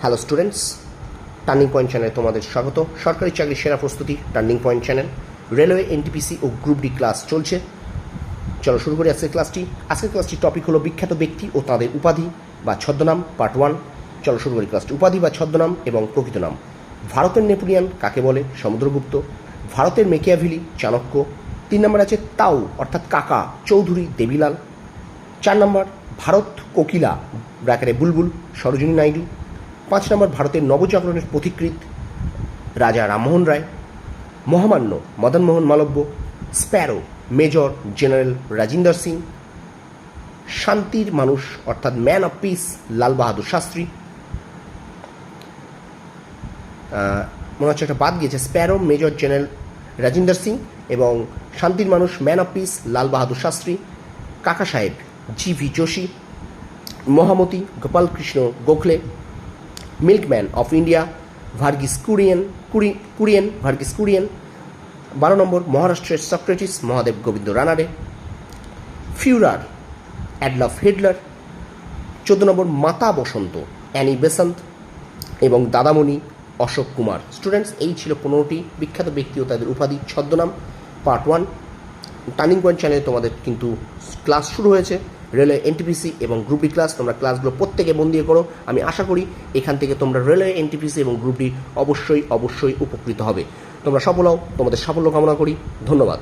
Hello students, turning point চ্যানেলে তোমাদের স্বাগত। সরকারি চাকরির সেরা প্রস্তুতি turning point channel, railway, NTPC ও গ্রুপ ডি ক্লাস চলছে। চলো শুরু করি আজকের ক্লাসটি। আজকের ক্লাসটির টপিক হলো বিখ্যাত ব্যক্তি ও তাদের উপাধি বা ছদ্মনাম, পার্ট 1। চলো শুরু করি ক্লাসটি। উপাধি বা ছদ্মনাম এবং প্রকৃত নাম। ভারতের নেপোলিয়ান কাকে বলে? সমুদ্রগুপ্ত। ভারতের মেকিয়াভেলি, চাণক্য। 3 নম্বর আছে তাও অর্থাৎ কাকা, চৌধুরী, দেবীলাল। 4 নম্বর ভারত কোকিলা, ব্র্যাকেটে বুলবুল, সরোজিনী নাইডু। 5 নম্বর ভারতের নবজাগরণের পথিকৃৎ, রাজা রামমোহন রায়। মহামান্য, Madan Mohan Malaviya. Sparrow, major general Rajinder Singh. শান্তির মানুষ অর্থাৎ man of peace, Lal Bahadur Shastri. মনে হচ্ছে একটা বাদ গিয়েছে, sparrow, major general Rajinder Singh এবং শান্তির মানুষ, man of peace, Lal Bahadur Shastri. Kaka Saheb, G V. Joshi. মহামতি, Gopal Krishna Gokhale. Milkman of India, Verghese Kurien. 12 number মহারাষ্ট্রের Socrates, Mahadev Govind Ranade. Fuhrer, Adolf Hitler. 14 number মাতা বসন্ত, অ্যানি বেসান্ত এবং দাদামণি, অশোক কুমার। স্টুডেন্টস, এই ছিল 15টি বিখ্যাত ব্যক্তি ও তাদের উপাধি, ছদ্মনাম, পার্ট 1। টার্নিং পয়েন্ট চ্যানেলে তোমাদের কিন্তু ক্লাস শুরু হয়েছে, রেলওয়ে, এনটিপিসি এবং গ্রুপ ডি ক্লাস। তোমরা ক্লাসগুলো প্রত্যেকে মন দিয়ে করো। আমি আশা করি এখান থেকে তোমরা রেলওয়ে, এনটিপিসি এবং গ্রুপ ডি অবশ্যই উপকৃত হবে। তোমরা সফল হও, তোমাদের সাফল্য কামনা করি। ধন্যবাদ।